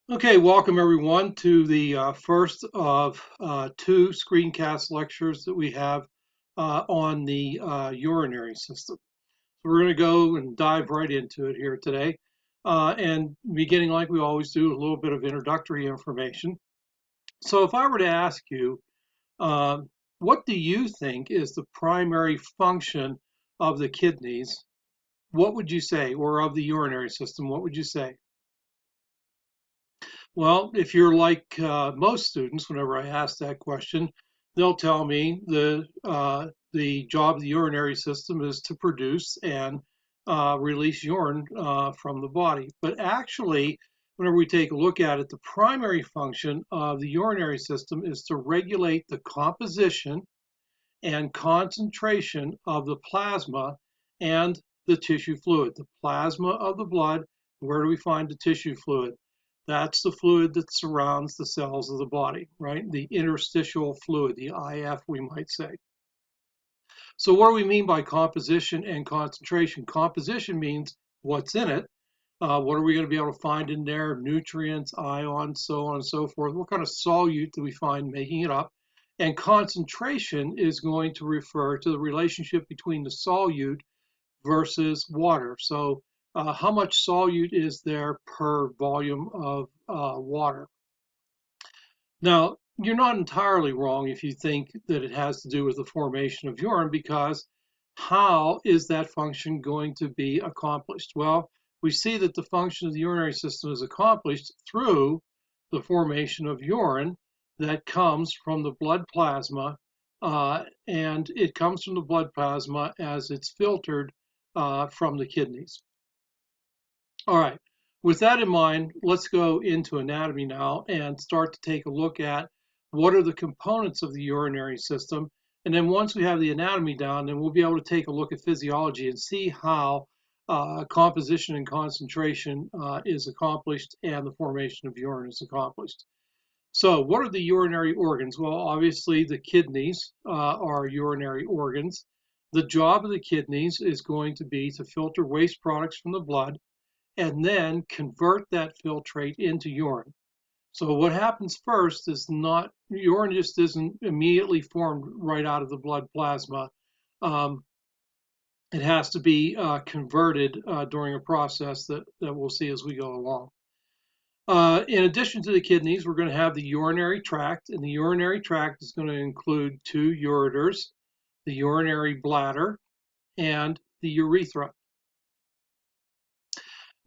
Okay, welcome everyone to the first of two screencast lectures that we have on the urinary system. So we're going to go and dive right into it here today. And beginning like we always do, a little bit of introductory information. So if I were to ask you, uh, what do you think is the primary function of the kidneys? What would you say? Or of the urinary system, what would you say? Well, if you're like most students, whenever I ask that question, they'll tell me the job of the urinary system is to produce and release urine from the body. But actually, whenever we take a look at it, the primary function of the urinary system is to regulate the composition and concentration of the plasma and the tissue fluid. The plasma of the blood, where do we find the tissue fluid? That's the fluid that surrounds the cells of the body, right? The interstitial fluid, the IF, we might say. So, what do we mean by composition and concentration? Composition means what's in it. What are we going to be able to find in there? Nutrients, ions, so on and so forth. What kind of solute do we find making it up? And concentration is going to refer to the relationship between the solute versus water. So, how much solute is there per volume of water? Now, you're not entirely wrong if you think that it has to do with the formation of urine, because how is that function going to be accomplished? Well, we see that the function of the urinary system is accomplished through the formation of urine that comes from the blood plasma, and it comes from the blood plasma as it's filtered from the kidneys. All right. With that in mind, let's go into anatomy now and start to take a look at what are the components of the urinary system. And then once we have the anatomy down, then we'll be able to take a look at physiology and see how composition and concentration is accomplished and the formation of urine is accomplished. So, what are the urinary organs? Well, obviously, the kidneys are urinary organs. The job of the kidneys is going to be to filter waste products from the blood and then convert that filtrate into urine. So what happens first is not urine just isn't immediately formed right out of the blood plasma. Um, it has to be converted during a process that we'll see as we go along. In addition to the kidneys, we're going to have the urinary tract, and the urinary tract is going to include two ureters, the urinary bladder, and the urethra.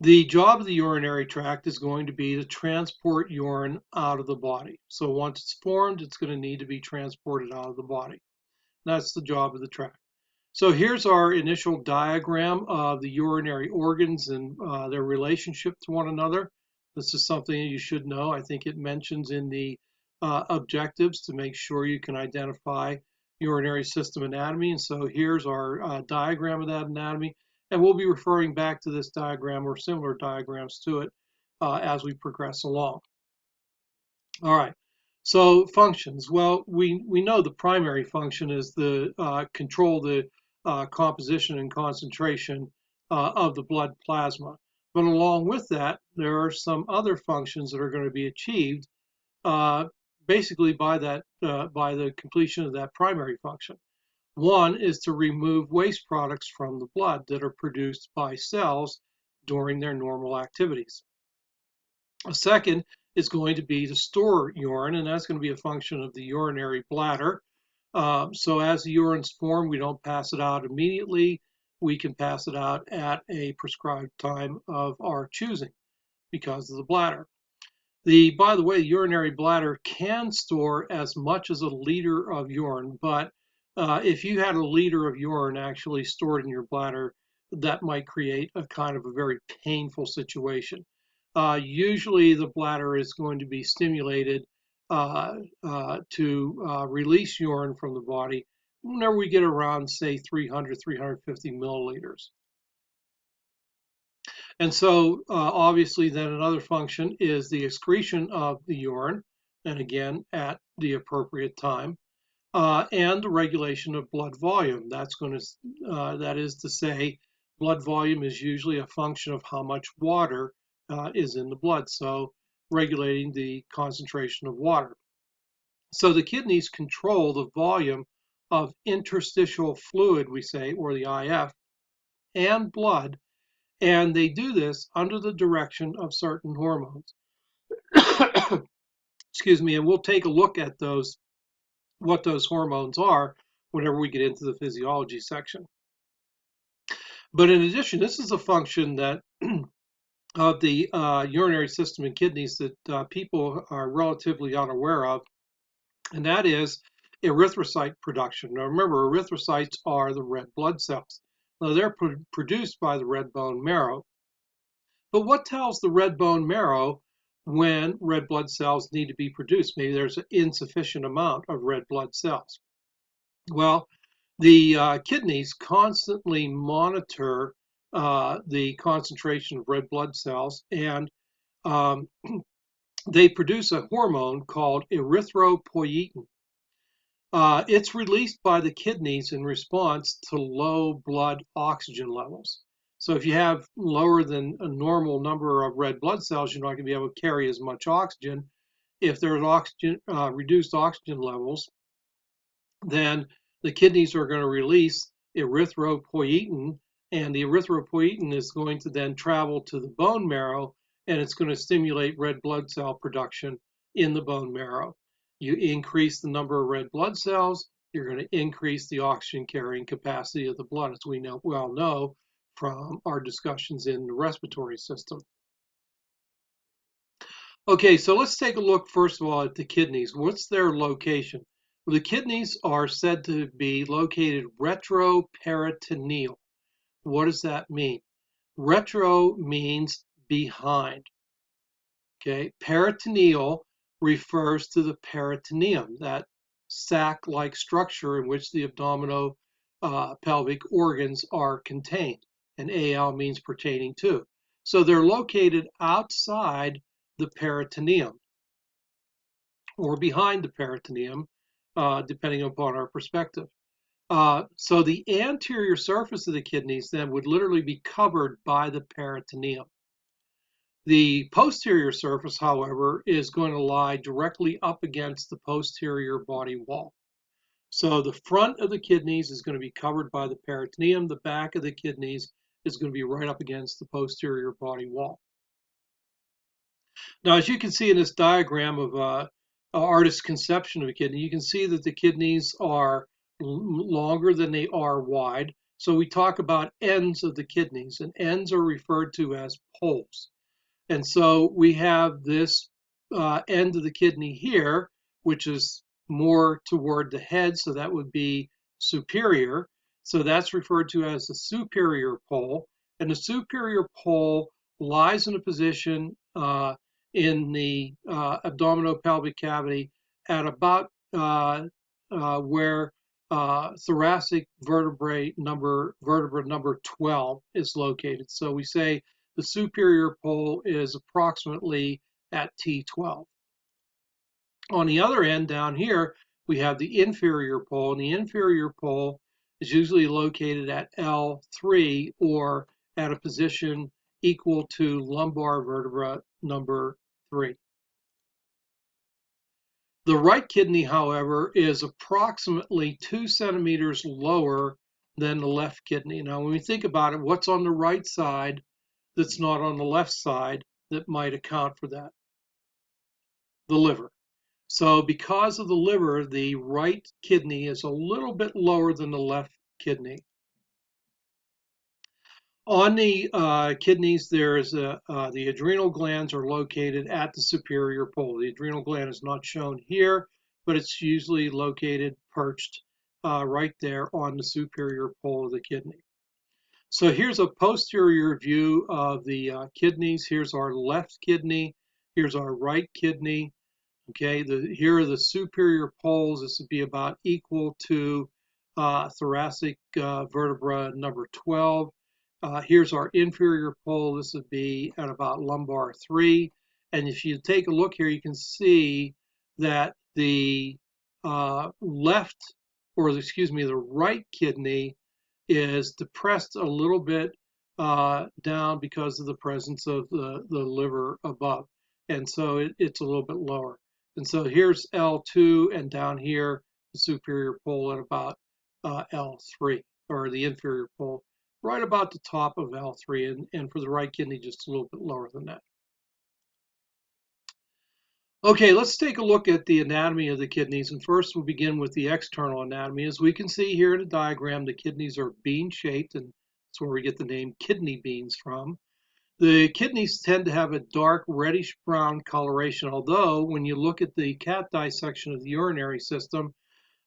The job of the urinary tract is going to be to transport urine out of the body. So once it's formed, it's going to need to be transported out of the body. That's the job of the tract. So here's our initial diagram of the urinary organs and their relationship to one another. This is something that you should know. I think it mentions in the objectives to make sure you can identify urinary system anatomy. And so here's our diagram of that anatomy. And we'll be referring back to this diagram or similar diagrams to it as we progress along. All right. So functions. Well, we know the primary function is the control the composition and concentration of the blood plasma. But along with that, there are some other functions that are going to be achieved uh, basically by the completion of that primary function. One is to remove waste products from the blood that are produced by cells during their normal activities. A second is going to be to store urine, and that's going to be a function of the urinary bladder. So as the urine's formed, we don't pass it out immediately. We can pass it out at a prescribed time of our choosing because of the bladder. By the way, the urinary bladder can store as much as a liter of urine, but if you had a liter of urine actually stored in your bladder, that might create a kind of a very painful situation. Usually, the bladder is going to be stimulated to release urine from the body whenever we get around, say, 300, 350 milliliters. And so, obviously, then another function is the excretion of the urine, and again, at the appropriate time, and the regulation of blood volume. That is to say, blood volume is usually a function of how much water is in the blood. So, regulating the concentration of water. So the kidneys control the volume of interstitial fluid, we say, or the IF, and blood, and they do this under the direction of certain hormones. Excuse me, and we'll take a look at those, what those hormones are, whenever we get into the physiology section. But in addition, this is a function that of the urinary system and kidneys that people are relatively unaware of, and that is erythrocyte production. Now remember, erythrocytes are the red blood cells. Now they're produced by the red bone marrow. But what tells the red bone marrow when red blood cells need to be produced? Maybe there's an insufficient amount of red blood cells. Well, the kidneys constantly monitor the concentration of red blood cells, and um, they produce a hormone called erythropoietin. It's released by the kidneys in response to low blood oxygen levels. So if you have lower than a normal number of red blood cells, you're not going to be able to carry as much oxygen. If there's reduced oxygen levels, then the kidneys are going to release erythropoietin, and the erythropoietin is going to then travel to the bone marrow, and it's going to stimulate red blood cell production in the bone marrow. You increase the number of red blood cells, you're going to increase the oxygen carrying capacity of the blood, as we well know from our discussions in the respiratory system. Okay, so let's take a look first of all at the kidneys. What's their location? Well, the kidneys are said to be located retroperitoneal. What does that mean? Retro means behind. Okay, peritoneal refers to the peritoneum, that sac-like structure in which the abdominopelvic organs are contained, and AL means pertaining to. So they're located outside the peritoneum or behind the peritoneum, depending upon our perspective. So the anterior surface of the kidneys then would literally be covered by the peritoneum. The posterior surface, however, is going to lie directly up against the posterior body wall. So the front of the kidneys is going to be covered by the peritoneum. The back of the kidneys is going to be right up against the posterior body wall. Now, as you can see in this diagram of an artist's conception of a kidney, you can see that the kidneys are longer than they are wide. So we talk about ends of the kidneys, and ends are referred to as poles. And so we have this end of the kidney here, which is more toward the head, so that would be superior. So that's referred to as the superior pole. And the superior pole lies in a position in the abdominopelvic cavity at about where thoracic vertebra number 12 is located. So we say the superior pole is approximately at T12. On the other end down here, we have the inferior pole, and the inferior pole is usually located at L3 or at a position equal to lumbar vertebra number 3. The right kidney, however, is approximately 2 centimeters lower than the left kidney. Now, when we think about it, what's on the right side that's not on the left side that might account for that? The liver. So because of the liver, the right kidney is a little bit lower than the left kidney. On the kidneys, there's the adrenal glands are located at the superior pole. The adrenal gland is not shown here, but it's usually located, perched right there on the superior pole of the kidney. So here's a posterior view of the kidneys. Here's our left kidney. Here's our right kidney. Okay, here are the superior poles. This would be about equal to thoracic vertebra number 12. Here's our inferior pole. This would be at about lumbar 3. And if you take a look here, you can see that the left, or excuse me, the right kidney is depressed a little bit down because of the presence of the liver above. and so it's a little bit lower. And so here's L2, and down here, the superior pole at about L3, or the inferior pole, right about the top of L3, and for the right kidney, just a little bit lower than that. Okay, let's take a look at the anatomy of the kidneys, and first we'll begin with the external anatomy. As we can see here in the diagram, the kidneys are bean-shaped, and that's where we get the name kidney beans from. The kidneys tend to have a dark reddish-brown coloration, although when you look at the cat dissection of the urinary system,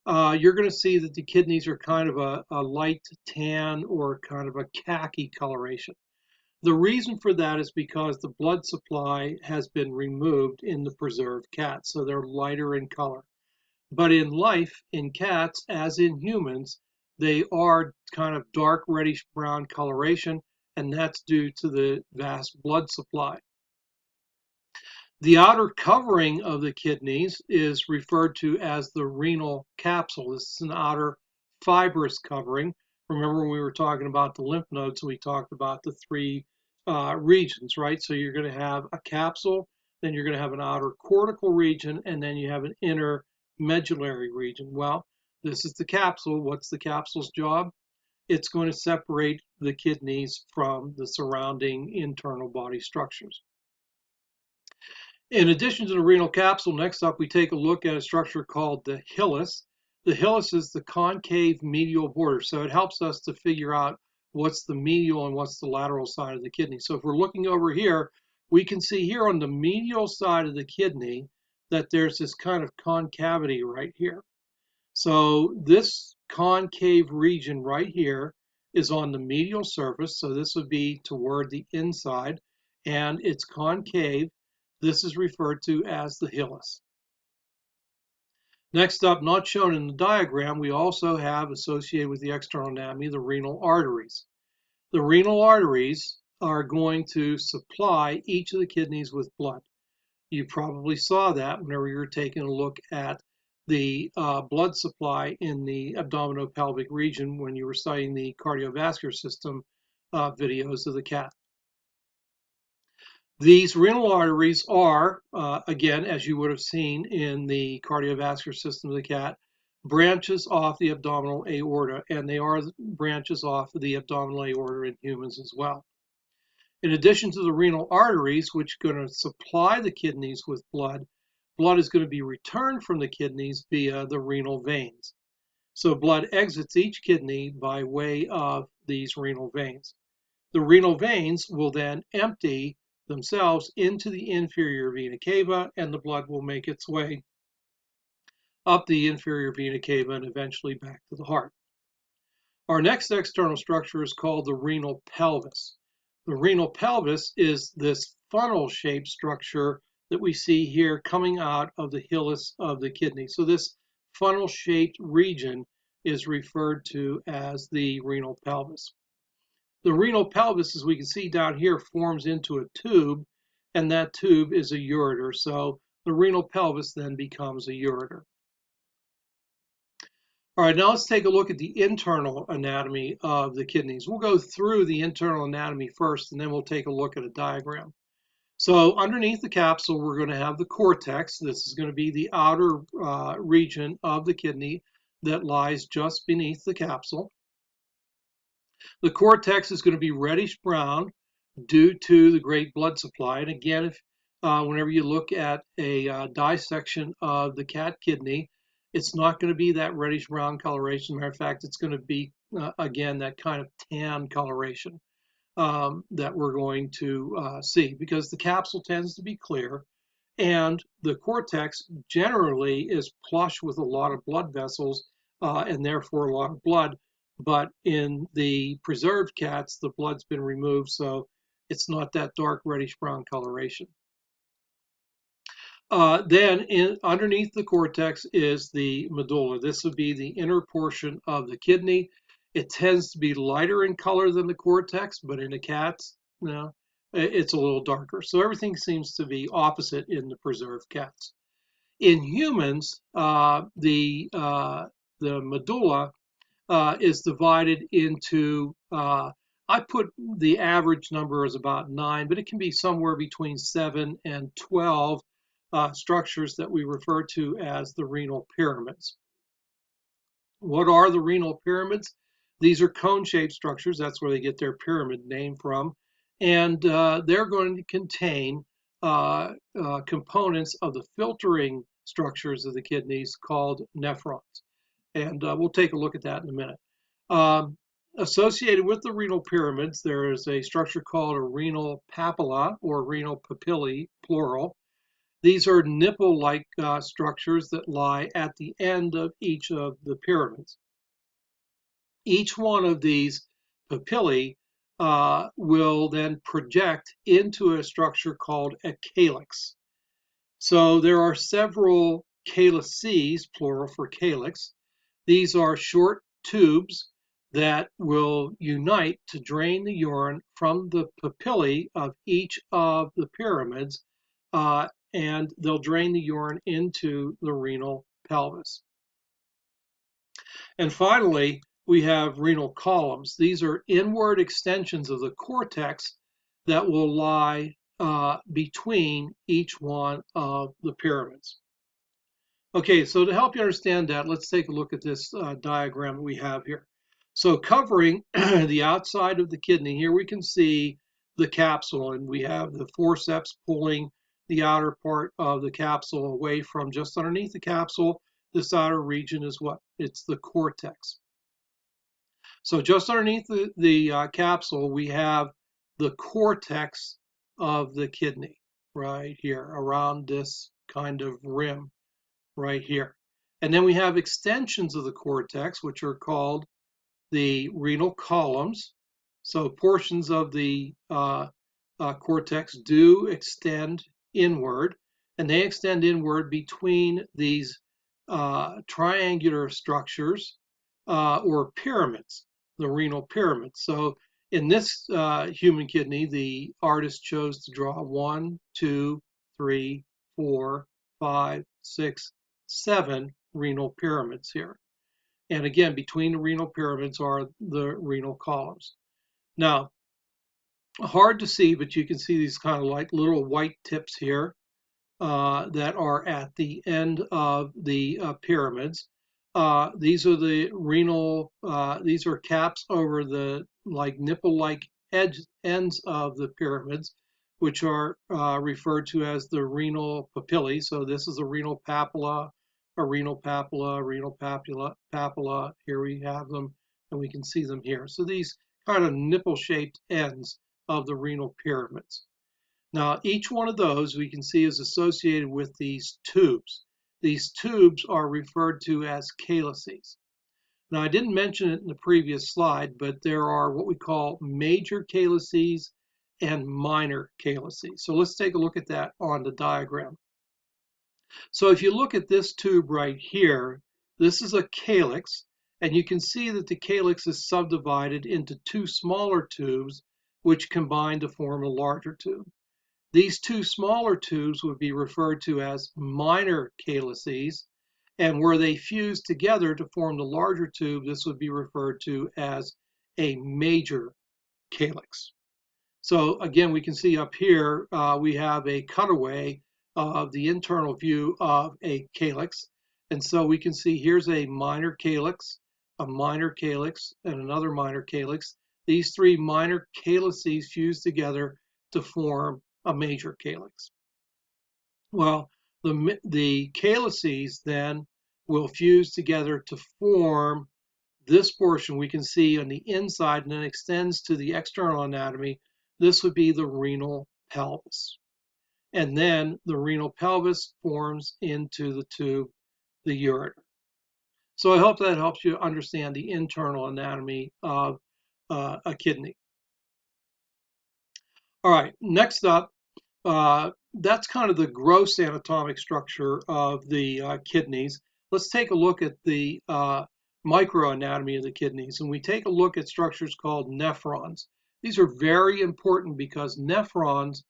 you're going to see that the kidneys are kind of a light tan or kind of a khaki coloration. The reason for that is because the blood supply has been removed in the preserved cat, so they're lighter in color. But in life, in cats, as in humans, they are kind of dark reddish brown coloration, and that's due to the vast blood supply. The outer covering of the kidneys is referred to as the renal capsule. This is an outer fibrous covering. Remember when we were talking about the lymph nodes, we talked about the three regions, right? So you're going to have a capsule, then you're going to have an outer cortical region, and then you have an inner medullary region. Well, this is the capsule. What's the capsule's job? It's going to separate the kidneys from the surrounding internal body structures. In addition to the renal capsule, next up we take a look at a structure called the hilus. The hilus is the concave medial border, so it helps us to figure out what's the medial and what's the lateral side of the kidney. So if we're looking over here, we can see here on the medial side of the kidney that there's this kind of concavity right here. So this concave region right here is on the medial surface, so this would be toward the inside, and it's concave. This is referred to as the hilus. Next up, not shown in the diagram, we also have associated with the external anatomy the renal arteries. The renal arteries are going to supply each of the kidneys with blood. You probably saw that whenever you were taking a look at the blood supply in the abdominopelvic region when you were studying the cardiovascular system videos of the cat. These renal arteries are, again, as you would have seen in the cardiovascular system of the cat, branches off the abdominal aorta, and they are branches off of the abdominal aorta in humans as well. In addition to the renal arteries, which are going to supply the kidneys with blood, blood is going to be returned from the kidneys via the renal veins. So blood exits each kidney by way of these renal veins. The renal veins will then empty themselves into the inferior vena cava, and the blood will make its way up the inferior vena cava and eventually back to the heart. Our next external structure is called the renal pelvis. The renal pelvis is this funnel-shaped structure that we see here coming out of the hilus of the kidney. So this funnel-shaped region is referred to as the renal pelvis. The renal pelvis, as we can see down here, forms into a tube, and that tube is a ureter. So the renal pelvis then becomes a ureter. All right, now let's take a look at the internal anatomy of the kidneys. We'll go through the internal anatomy first, and then we'll take a look at a diagram. So underneath the capsule, we're going to have the cortex. This is going to be the outer region of the kidney that lies just beneath the capsule. The cortex is going to be reddish brown due to the great blood supply. And again, if whenever you look at a dissection of the cat kidney, it's not going to be that reddish brown coloration. Matter of fact, it's going to be, again, that kind of tan coloration that we're going to see, because the capsule tends to be clear and the cortex generally is plush with a lot of blood vessels and therefore a lot of blood. But in the preserved cats, the blood's been removed, so it's not that dark reddish brown coloration. Then underneath the cortex is the medulla. This would be the inner portion of the kidney. It tends to be lighter in color than the cortex, but in the cats, no, it's a little darker. So everything seems to be opposite in the preserved cats. In humans, the medulla is divided into I put the average number as about 9, but it can be somewhere between 7 and 12 structures that we refer to as the renal pyramids. What are the renal pyramids? These are cone-shaped structures. That's where they get their pyramid name from. And they're going to contain components of the filtering structures of the kidneys called nephrons. And we'll take a look at that in a minute. Associated with the renal pyramids, there is a structure called a renal papilla or renal papillae, plural. These are nipple-like structures that lie at the end of each of the pyramids. Each one of these papillae will then project into a structure called a calyx. So there are several calyces, plural for calyx. These are short tubes that will unite to drain the urine from the papillae of each of the pyramids, and they'll drain the urine into the renal pelvis. And finally, we have renal columns. These are inward extensions of the cortex that will lie between each one of the pyramids. Okay, so to help you understand that, let's take a look at this diagram that we have here. So covering the outside of the kidney, here we can see the capsule, and we have the forceps pulling the outer part of the capsule away from just underneath the capsule. This outer region is what? It's the cortex. So just underneath the capsule, we have the cortex of the kidney right here around this kind of rim right here. And then we have extensions of the cortex, which are called the renal columns. So portions of the cortex do extend inward, and they extend inward between these triangular structures or pyramids, the renal pyramids. So in this human kidney, the artist chose to draw 1, 2, 3, 4, 5, 6, 7 renal pyramids here. And again, between the renal pyramids are the renal columns. Now, hard to see, but you can see these kind of like little white tips here that are at the end of the pyramids. These are the renal, these are caps over the like nipple-like ends of the pyramids, which are referred to as the renal papillae. So this is a renal papilla, a renal papilla, a renal papilla. Here we have them, and we can see them here. So these kind of nipple-shaped ends of the renal pyramids. Now, each one of those we can see is associated with these tubes. These tubes are referred to as calyces. Now, I didn't mention it in the previous slide, but there are what we call major calyces and minor calyces. So let's take a look at that on the diagram. So if you look at this tube right here, this is a calyx, and you can see that the calyx is subdivided into two smaller tubes, which combine to form a larger tube. These two smaller tubes would be referred to as minor calyces, and where they fuse together to form the larger tube, this would be referred to as a major calyx. So again, we can see up here, we have a cutaway of the internal view of a calyx. And so we can see here's a minor calyx, and another minor calyx. These three minor calyces fuse together to form a major calyx. Well, the calyces then will fuse together to form this portion we can see on the inside and then extends to the external anatomy. This would be the renal pelvis. And then the renal pelvis forms into the tube, the ureter. So I hope that helps you understand the internal anatomy of a kidney. All right, next up, that's kind of the gross anatomic structure of the kidneys. Let's take a look at the microanatomy of the kidneys, and we take a look at structures called nephrons. These are very important because nephrons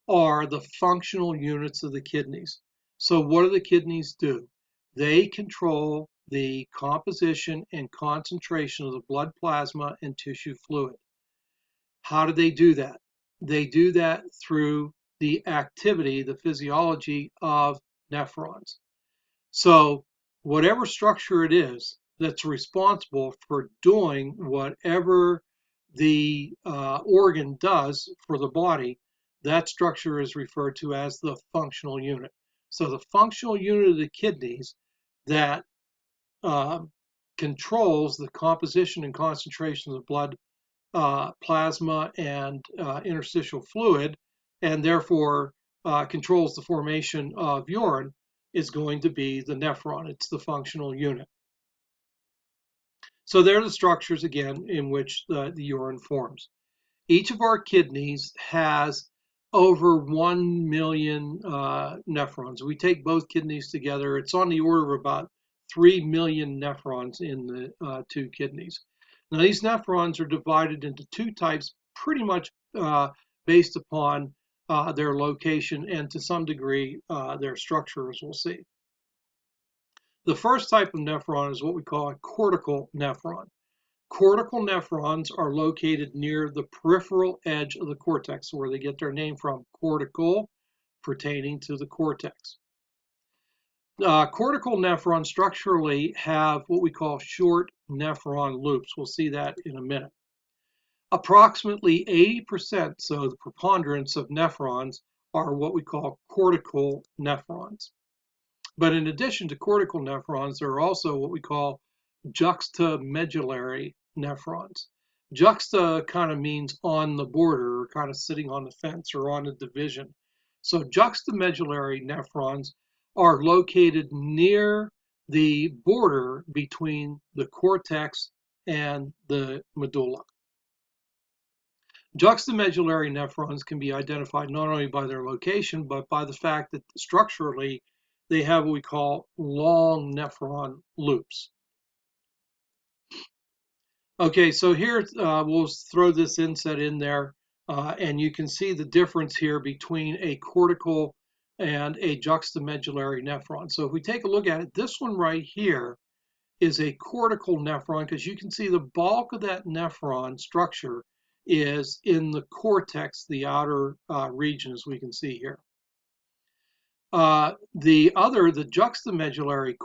are the functional units of the kidneys. So what do the kidneys do? They control the composition and concentration of the blood plasma and tissue fluid. How do they do that? They do that through the activity, the physiology of nephrons. So whatever structure it is that's responsible for doing whatever the organ does for the body, that structure is referred to as the functional unit. So the functional unit of the kidneys that uh, controls the composition and concentration of blood, plasma, and interstitial fluid, and therefore controls the formation of urine, is going to be the nephron. It's the functional unit. So they're the structures, again, in which the urine forms. Each of our kidneys has over 1 million nephrons. We take both kidneys together. It's on the order of about 3 million nephrons in the two kidneys. Now, these nephrons are divided into two types, pretty much based upon their location and to some degree their structure, as we'll see. The first type of nephron is what we call a cortical nephron. Cortical nephrons are located near the peripheral edge of the cortex, where they get their name from, cortical, pertaining to the cortex. Cortical nephrons structurally have what we call short nephron loops. We'll see that in a minute. Approximately 80%, so the preponderance of nephrons, are what we call cortical nephrons. But in addition to cortical nephrons, there are also what we call juxtamedullary nephrons. Juxta kind of means on the border, or kind of sitting on the fence or on a division. So juxtamedullary nephrons are located near the border between the cortex and the medulla. Juxtamedullary nephrons can be identified not only by their location, but by the fact that structurally they have what we call long nephron loops. Okay, so here we'll throw this inset in there, and you can see the difference here between a cortical and a juxtamedullary nephron. So if we take a look at it, this one right here is a cortical nephron, because you can see the bulk of that nephron structure is in the cortex, the outer region, as we can see here. The juxtamedullary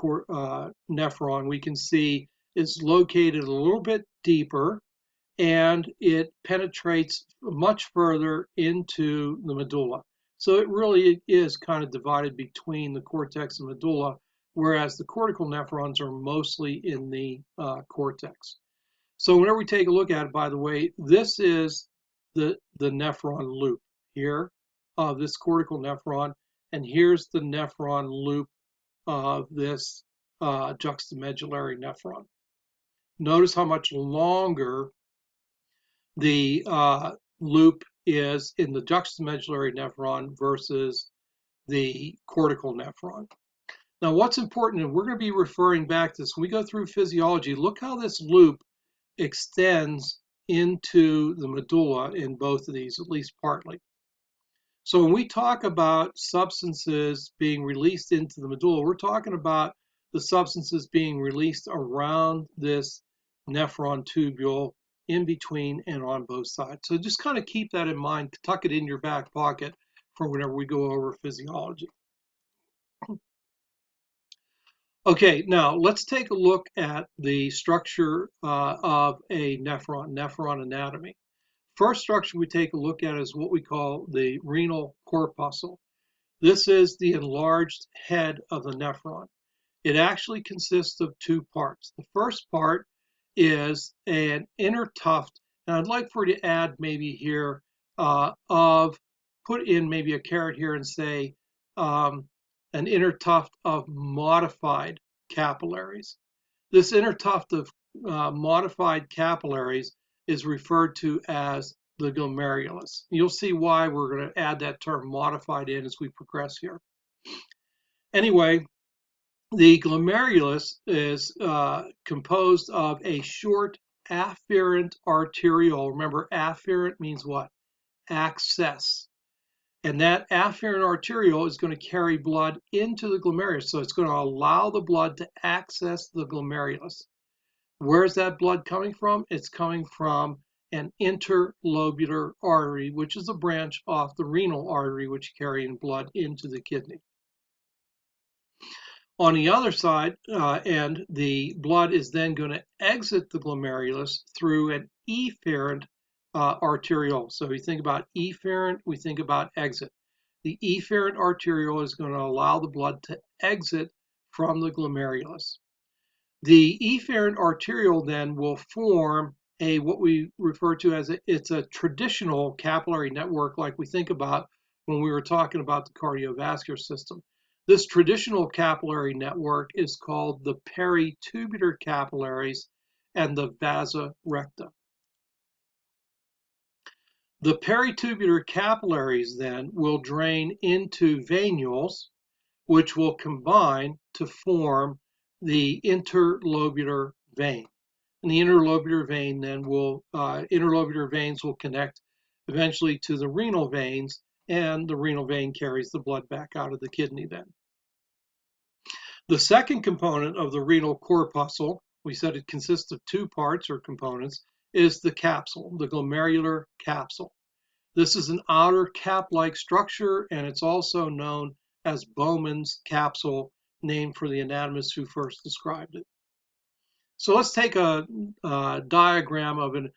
nephron, we can see is located a little bit deeper, and it penetrates much further into the medulla. So it really is kind of divided between the cortex and medulla, whereas the cortical nephrons are mostly in the cortex. So whenever we take a look at it, by the way, this is the nephron loop here of this cortical nephron, and here's the nephron loop of this juxtamedullary nephron. Notice how much longer the loop is in the juxtamedullary nephron versus the cortical nephron. Now, what's important, and we're going to be referring back to this when we go through physiology, look how this loop extends into the medulla in both of these, at least partly. So when we talk about substances being released into the medulla, we're talking about the substances being released around this nephron tubule, in between and on both sides. So just kind of keep that in mind, tuck it in your back pocket for whenever we go over physiology. Okay, now let's take a look at the structure of a nephron anatomy. First structure we take a look at is what we call the renal corpuscle. This is the enlarged head of the nephron. It actually consists of two parts. The first part is an inner tuft, and I'd like for you to add maybe here put in maybe a caret here and say an inner tuft of modified capillaries. This inner tuft of modified capillaries is referred to as the glomerulus. You'll see why we're going to add that term modified in as we progress here. Anyway, the glomerulus is composed of a short afferent arteriole. Remember, afferent means what? Access. And that afferent arteriole is going to carry blood into the glomerulus. So it's going to allow the blood to access the glomerulus. Where's that blood coming from? It's coming from and interlobular artery, which is a branch off the renal artery, which carries blood into the kidney. On the other side, and the blood is then going to exit the glomerulus through an efferent arteriole. So we think about efferent, we think about exit. The efferent arteriole is going to allow the blood to exit from the glomerulus. The efferent arteriole then will form what we refer to as it's a traditional capillary network, like we think about when we were talking about the cardiovascular system. This traditional capillary network is called the peritubular capillaries and the vasa recta. The peritubular capillaries then will drain into venules, which will combine to form the interlobular vein. And the interlobular vein then interlobular veins will connect eventually to the renal veins, and the renal vein carries the blood back out of the kidney then. The second component of the renal corpuscle, we said it consists of two parts or components, is the capsule, the glomerular capsule. This is an outer cap-like structure, and it's also known as Bowman's capsule, named for the anatomist who first described it. So let's take a diagram of an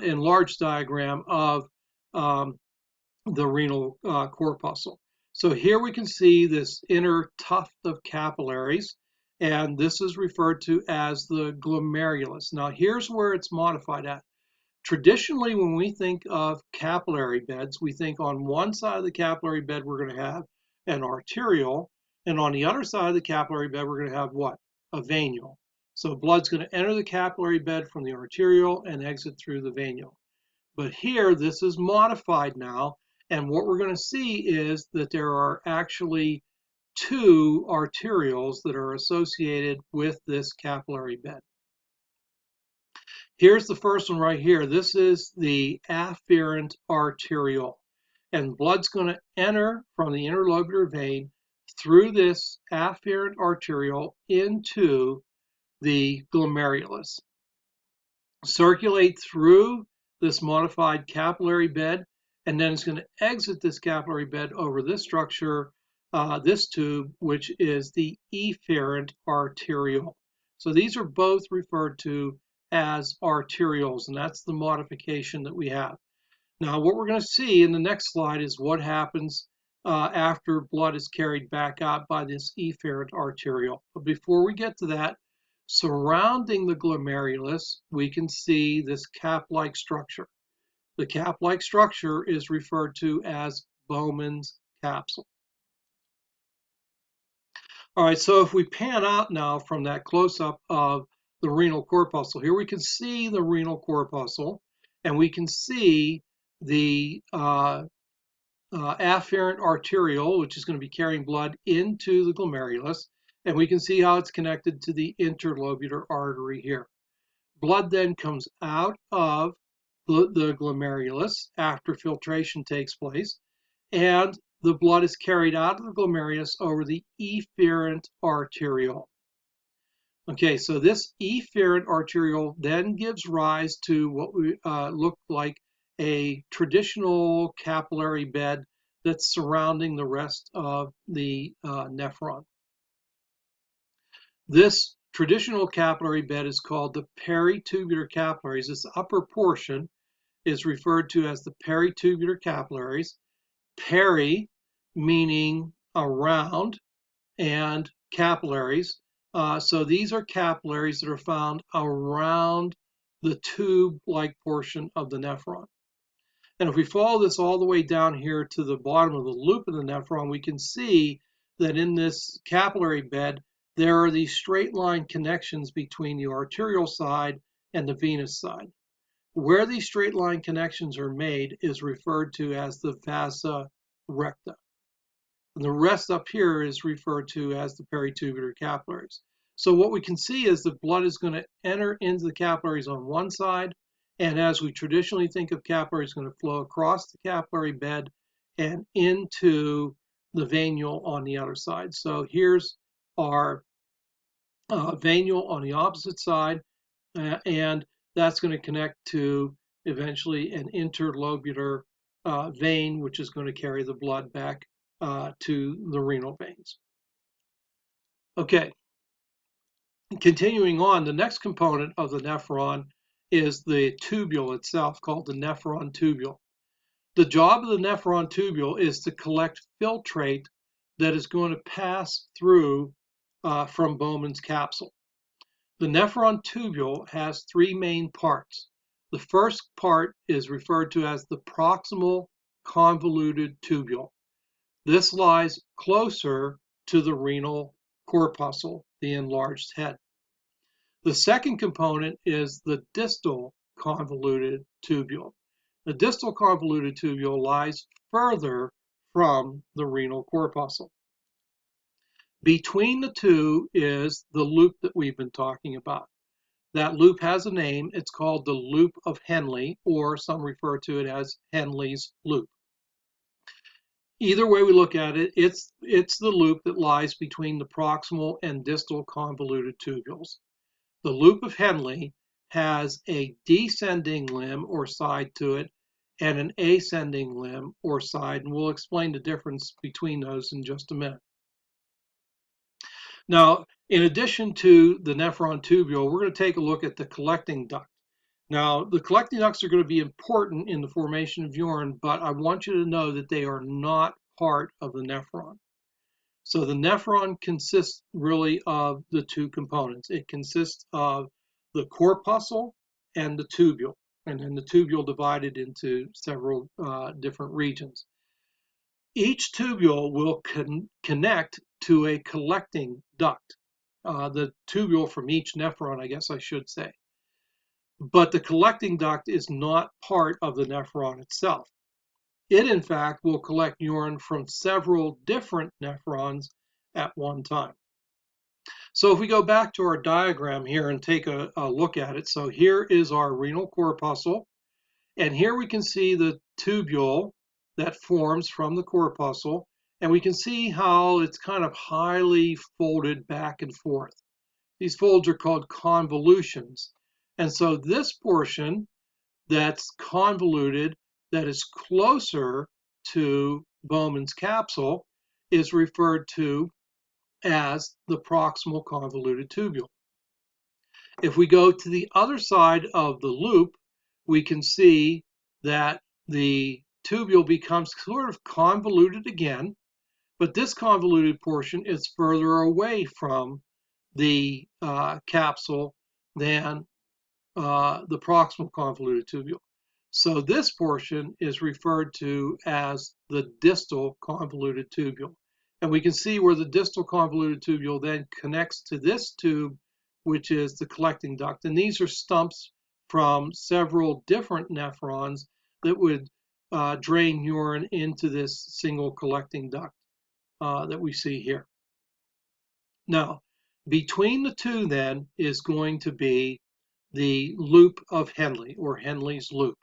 enlarged diagram of the renal corpuscle. So here we can see this inner tuft of capillaries, and this is referred to as the glomerulus. Now here's where it's modified at. Traditionally, when we think of capillary beds, we think on one side of the capillary bed we're going to have an arteriole, and on the other side of the capillary bed we're going to have what? A venule. So blood's going to enter the capillary bed from the arteriole and exit through the venule. But here, this is modified now, and what we're going to see is that there are actually two arterioles that are associated with this capillary bed. Here's the first one right here. This is the afferent arteriole, and blood's going to enter from the interlobular vein through this afferent arteriole into the glomerulus, circulate through this modified capillary bed, and then it's going to exit this capillary bed over this structure, this tube, which is the efferent arteriole. So these are both referred to as arterioles, and that's the modification that we have. Now, what we're going to see in the next slide is what happens after blood is carried back out by this efferent arteriole. But before we get to that, surrounding the glomerulus, we can see this cap-like structure. The cap-like structure is referred to as Bowman's capsule. All right, so if we pan out now from that close-up of the renal corpuscle, here we can see the renal corpuscle, and we can see the afferent arteriole, which is going to be carrying blood into the glomerulus, and we can see how it's connected to the interlobular artery here. Blood then comes out of the glomerulus after filtration takes place, and the blood is carried out of the glomerulus over the efferent arteriole. Okay, so this efferent arteriole then gives rise to what we look like a traditional capillary bed that's surrounding the rest of the nephron. This traditional capillary bed is called the peritubular capillaries. This upper portion is referred to as the peritubular capillaries. Peri meaning around, and capillaries. So these are capillaries that are found around the tube-like portion of the nephron. And if we follow this all the way down here to the bottom of the loop of the nephron, we can see that in this capillary bed, there are these straight line connections between the arterial side and the venous side. Where these straight line connections are made is referred to as the vasa recta. And the rest up here is referred to as the peritubular capillaries. So what we can see is the blood is going to enter into the capillaries on one side, and as we traditionally think of capillaries, going to flow across the capillary bed and into the venule on the other side. So here's our venule on the opposite side, and that's going to connect to eventually an interlobular vein, which is going to carry the blood back to the renal veins. Okay, continuing on, the next component of the nephron is the tubule itself, called the nephron tubule. The job of the nephron tubule is to collect filtrate that is going to pass through from Bowman's capsule. The nephron tubule has three main parts. The first part is referred to as the proximal convoluted tubule. This lies closer to the renal corpuscle, the enlarged head. The second component is the distal convoluted tubule. The distal convoluted tubule lies further from the renal corpuscle. Between the two is the loop that we've been talking about. That loop has a name. It's called the loop of Henle, or some refer to it as Henle's loop. Either way we look at it, it's the loop that lies between the proximal and distal convoluted tubules. The loop of Henle has a descending limb or side to it and an ascending limb or side, and we'll explain the difference between those in just a minute. Now, in addition to the nephron tubule, we're going to take a look at the collecting duct. Now, the collecting ducts are going to be important in the formation of urine, but I want you to know that they are not part of the nephron. So the nephron consists really of the two components. It consists of the corpuscle and the tubule, and then the tubule divided into several different regions. Each tubule will connect to a collecting duct, the tubule from each nephron, I guess I should say. But the collecting duct is not part of the nephron itself. It, in fact, will collect urine from several different nephrons at one time. So if we go back to our diagram here and take a look at it, so here is our renal corpuscle, and here we can see the tubule that forms from the corpuscle, and we can see how it's kind of highly folded back and forth. These folds are called convolutions. And so this portion that's convoluted, that is closer to Bowman's capsule, is referred to as the proximal convoluted tubule. If we go to the other side of the loop, we can see that the tubule becomes sort of convoluted again, but this convoluted portion is further away from the capsule than the proximal convoluted tubule. So this portion is referred to as the distal convoluted tubule. And we can see where the distal convoluted tubule then connects to this tube, which is the collecting duct. And these are stumps from several different nephrons that would drain urine into this single collecting duct that we see here. Now, between the two then is going to be the loop of Henle, or Henle's loop.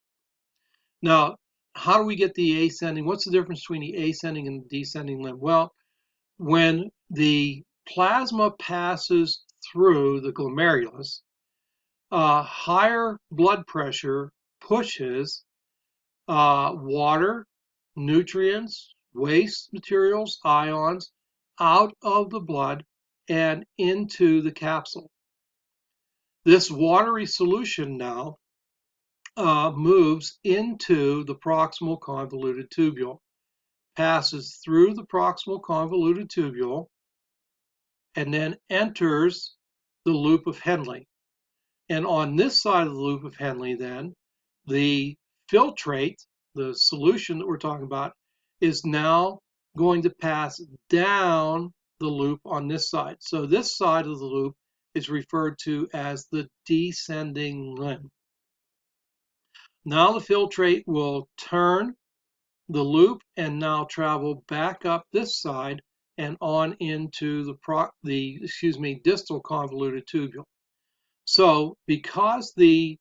Now, how do we get the ascending? What's the difference between the ascending and the descending limb? Well, when the plasma passes through the glomerulus, higher blood pressure pushes water, nutrients, waste materials, ions out of the blood and into the capsule. This watery solution now moves into the proximal convoluted tubule, passes through the proximal convoluted tubule, and then enters the loop of Henle. And on this side of the loop of Henle then, the filtrate, the solution that we're talking about, is now going to pass down the loop on this side. So this side of the loop is referred to as the descending limb. Now the filtrate will turn the loop and now travel back up this side and on into the distal convoluted tubule. So because the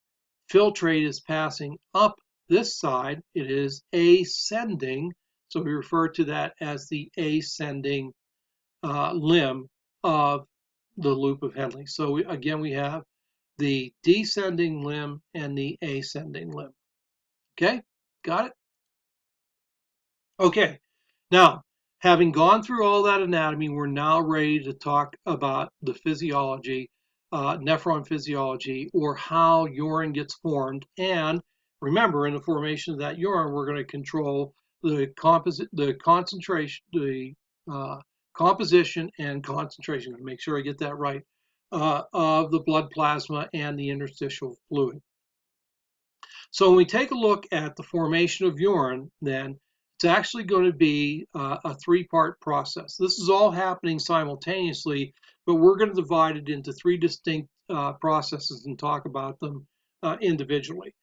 filtrate is passing up this side, it is ascending. So we refer to that as the ascending limb of the loop of Henle. So again, we have the descending limb and the ascending limb. Okay, got it? Okay, now having gone through all that anatomy, we're now ready to talk about the physiology, nephron physiology, or how urine gets formed. And remember, in the formation of that urine, we're going to control the concentration, the composition and concentration. Make sure I get that right, of the blood plasma and the interstitial fluid. So when we take a look at the formation of urine, then it's actually going to be a three-part process. This is all happening simultaneously, but we're going to divide it into three distinct processes and talk about them individually.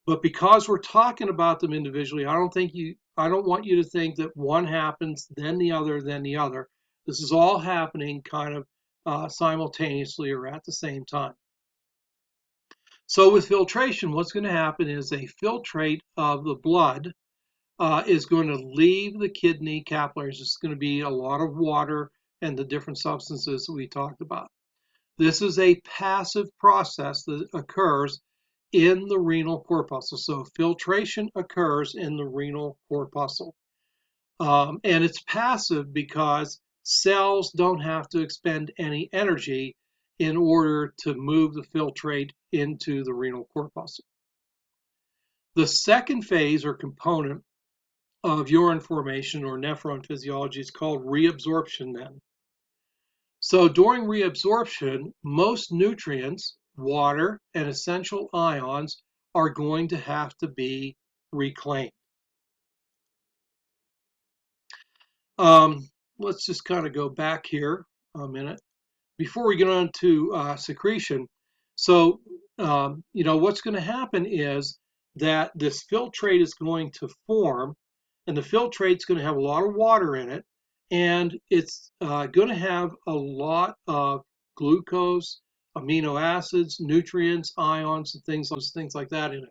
But because we're talking about them individually, I don't want you to think that one happens, then the other, then the other. This is all happening kind of simultaneously or at the same time. So with filtration, what's going to happen is a filtrate of the blood is going to leave the kidney capillaries. It's going to be a lot of water and the different substances that we talked about. This is a passive process that occurs in the renal corpuscle. So filtration occurs in the renal corpuscle. And it's passive because cells don't have to expend any energy in order to move the filtrate into the renal corpuscle. The second phase or component of urine formation or nephron physiology is called reabsorption then. So during reabsorption, most nutrients, water, and essential ions are going to have to be reclaimed. Let's just kind of go back here a minute before we get on to secretion. So, what's going to happen is that this filtrate is going to form, and the filtrate's going to have a lot of water in it, and it's going to have a lot of glucose, amino acids, nutrients, ions, and things like that in it.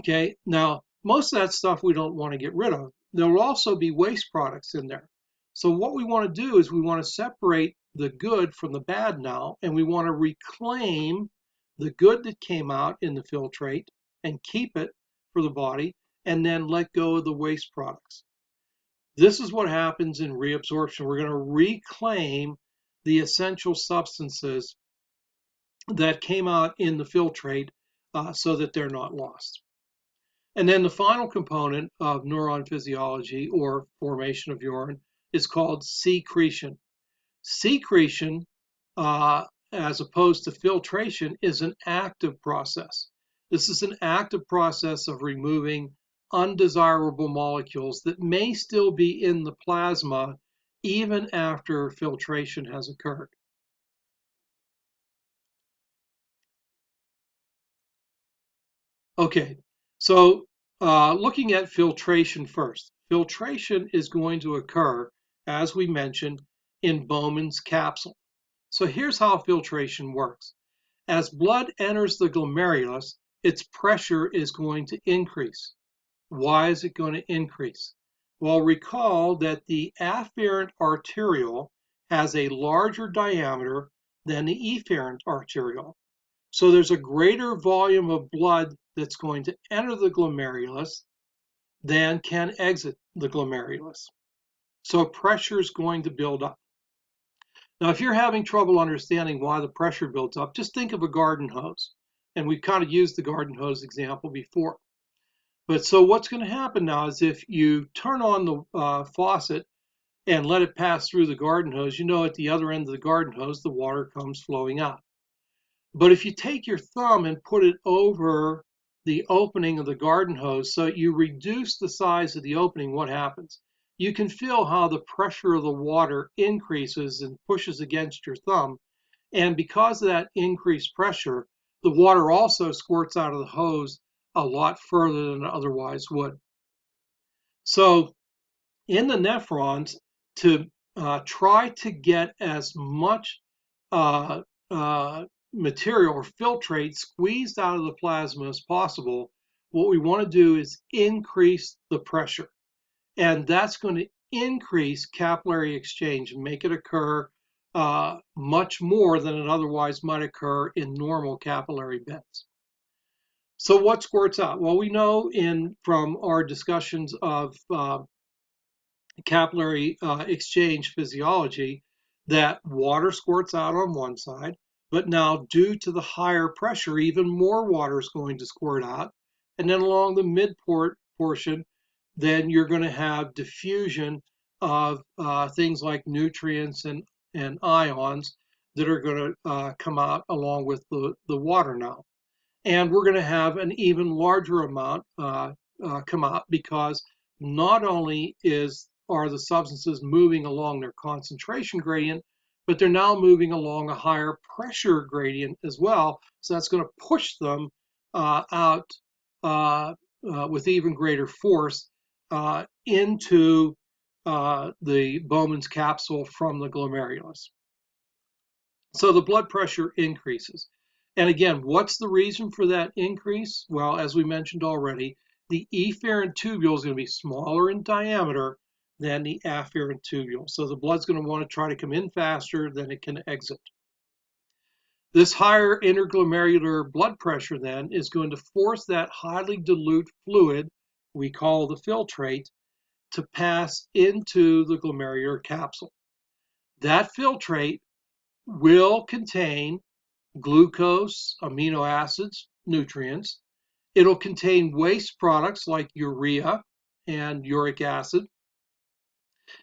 Okay, now most of that stuff we don't want to get rid of. There will also be waste products in there. So what we want to do is we want to separate the good from the bad now, and we want to reclaim the good that came out in the filtrate and keep it for the body, and then let go of the waste products. This is what happens in reabsorption. We're going to reclaim the essential substances that came out in the filtrate so that they're not lost. And then the final component of neuron physiology or formation of urine is called secretion. Secretion, as opposed to filtration, is an active process. This is an active process of removing undesirable molecules that may still be in the plasma even after filtration has occurred. Okay, so looking at filtration first. Filtration is going to occur, as we mentioned, in Bowman's capsule. So here's how filtration works. As blood enters the glomerulus, its pressure is going to increase. Why is it going to increase? Well, recall that the afferent arteriole has a larger diameter than the efferent arteriole. So there's a greater volume of blood that's going to enter the glomerulus than can exit the glomerulus. So pressure is going to build up. Now, if you're having trouble understanding why the pressure builds up, just think of a garden hose. And we've kind of used the garden hose example before. But so what's going to happen now is if you turn on the faucet and let it pass through the garden hose, you know at the other end of the garden hose, the water comes flowing out. But if you take your thumb and put it over the opening of the garden hose, so you reduce the size of the opening, what happens? You can feel how the pressure of the water increases and pushes against your thumb. And because of that increased pressure, the water also squirts out of the hose a lot further than it otherwise would. So in the nephrons, to try to get as much uh, material or filtrate squeezed out of the plasma as possible, what we want to do is increase the pressure. And that's going to increase capillary exchange and make it occur much more than it otherwise might occur in normal capillary beds. So what squirts out? Well, we know from our discussions of capillary exchange physiology that water squirts out on one side, but now due to the higher pressure, even more water is going to squirt out. And then along the portion, then you're going to have diffusion of things like nutrients and ions that are going to come out along with the water now. And we're going to have an even larger amount come out because not only are the substances moving along their concentration gradient, but they're now moving along a higher pressure gradient as well. So that's going to push them out with even greater force into the Bowman's capsule from the glomerulus. So the blood pressure increases. And again, what's the reason for that increase? Well, as we mentioned already, the efferent tubule is going to be smaller in diameter than the afferent tubule. So the blood's going to want to try to come in faster than it can exit. This higher interglomerular blood pressure then is going to force that highly dilute fluid we call the filtrate to pass into the glomerular capsule. That filtrate will contain glucose, amino acids, nutrients. It'll contain waste products like urea and uric acid.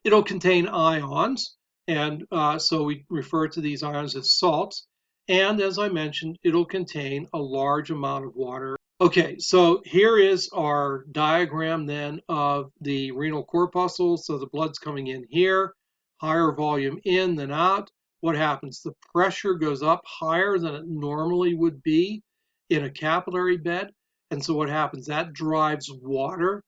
It'll contain ions, and so we refer to these ions as salts. And as I mentioned, it'll contain a large amount of water. Okay, so here is our diagram then of the renal corpuscle. So the blood's coming in here, higher volume in than out. What happens? The pressure goes up higher than it normally would be in a capillary bed. And so what happens? That drives water,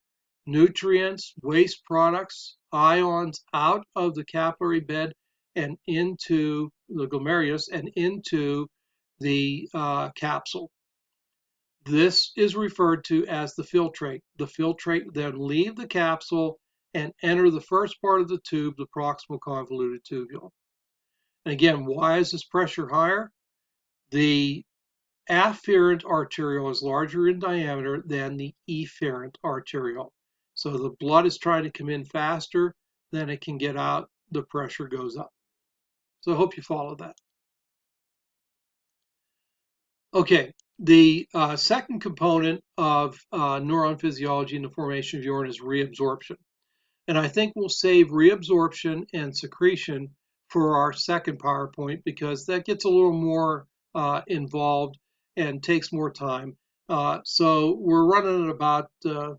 nutrients, waste products, ions out of the capillary bed and into the glomerulus and into the capsule. This is referred to as the filtrate. The filtrate then leave the capsule and enter the first part of the tube, the proximal convoluted tubule. And again, why is this pressure higher? The afferent arteriole is larger in diameter than the efferent arteriole. So the blood is trying to come in faster than it can get out. The pressure goes up. So I hope you follow that. Okay, the second component of neuron physiology and the formation of urine is reabsorption. And I think we'll save reabsorption and secretion for our second PowerPoint because that gets a little more involved and takes more time. So we're running at about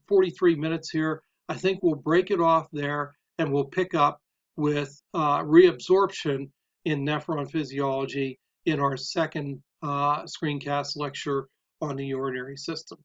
43 minutes here. I think we'll break it off there and we'll pick up with reabsorption in nephron physiology in our second screencast lecture on the urinary system.